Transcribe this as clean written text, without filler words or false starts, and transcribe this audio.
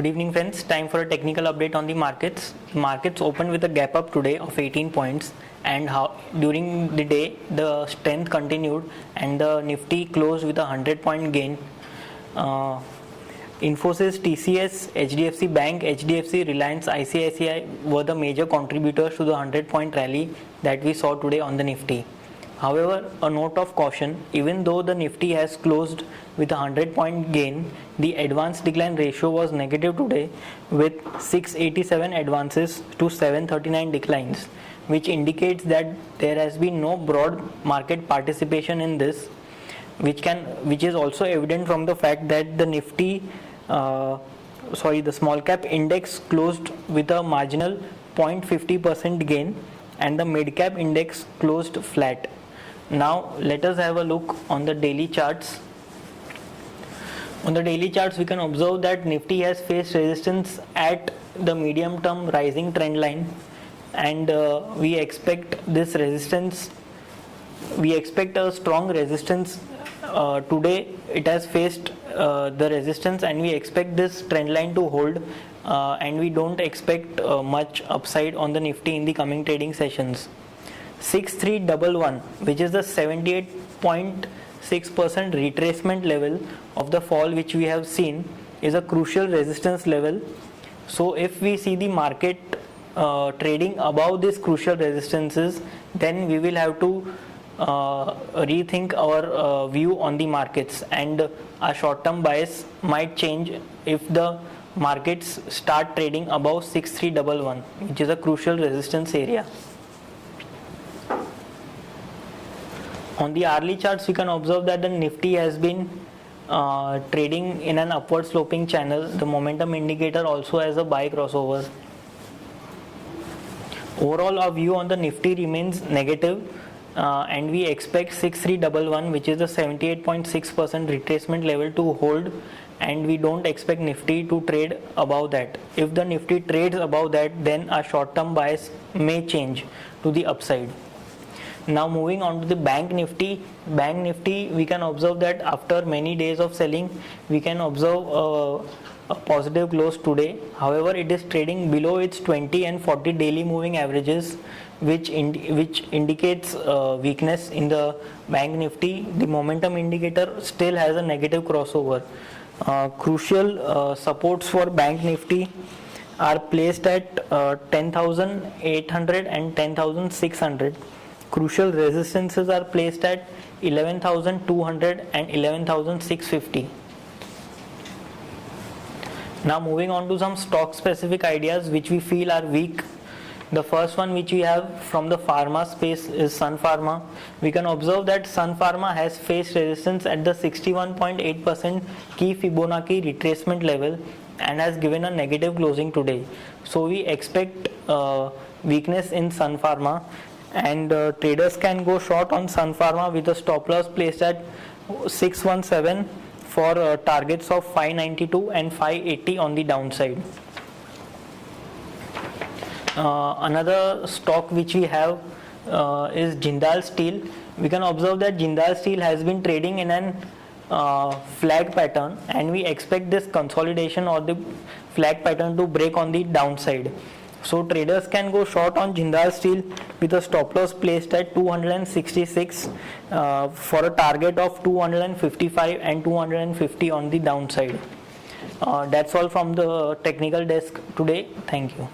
Good evening friends, time for a technical update on the markets. The markets opened with a gap up today of 18 points and during the day the strength continued and the Nifty closed with a 100-point gain. Infosys, TCS, HDFC Bank, HDFC, Reliance, ICICI were the major contributors to the 100-point rally that we saw today on the Nifty. However, a note of caution, even though the Nifty has closed with a 100-point gain, the advance decline ratio was negative today with 687 advances to 739 declines, which indicates that there has been no broad market participation in this, which is also evident from the fact that the Nifty, the small cap index closed with a marginal 0.50% gain and the mid cap index closed flat. Now let us have a look on the daily charts. On the daily charts, we can observe that Nifty has faced resistance at the medium term rising trend line, and we expect this resistance. We expect a strong resistance. Today it has faced the resistance, and we expect this trend line to hold, and we don't expect much upside on the Nifty in the coming trading sessions. 6311, which is the 78.6% retracement level of the fall which we have seen, is a crucial resistance level. So if we see the market trading above these crucial resistances, then we will have to rethink our view on the markets, and our short-term bias might change if the markets start trading above 6311, which is a crucial resistance area. On the hourly charts, we can observe that the Nifty has been trading in an upward sloping channel. The momentum indicator also has a buy crossover. Overall, our view on the Nifty remains negative, and we expect 6311, which is the 78.6% retracement level, to hold, and we don't expect Nifty to trade above that. If the Nifty trades above that, then our short-term bias may change to the upside. Now moving on to the Bank Nifty. Bank Nifty, we can observe that after many days of selling, we can observe a positive close today. However, it is trading below its 20 and 40 daily moving averages, which indicates weakness in the Bank Nifty. The momentum indicator still has a negative crossover. Crucial supports for Bank Nifty are placed at 10,800 and 10,600. Crucial resistances are placed at 11,200 and 11,650. Now moving on to some stock specific ideas which we feel are weak. The first one which we have from the pharma space is Sun Pharma. We can observe that Sun Pharma has faced resistance at the 61.8% key Fibonacci retracement level and has given a negative closing today. So we expect weakness in Sun Pharma, and traders can go short on Sun Pharma with a stop loss placed at 617 for targets of 592 and 580 on the downside. Another stock which we have is Jindal Steel. We can observe that Jindal Steel has been trading in an flag pattern, and we expect this consolidation or the flag pattern to break on the downside. So traders can go short on Jindal Steel with a stop loss placed at 266 for a target of 255 and 250 on the downside. That's all from the technical desk today. Thank you.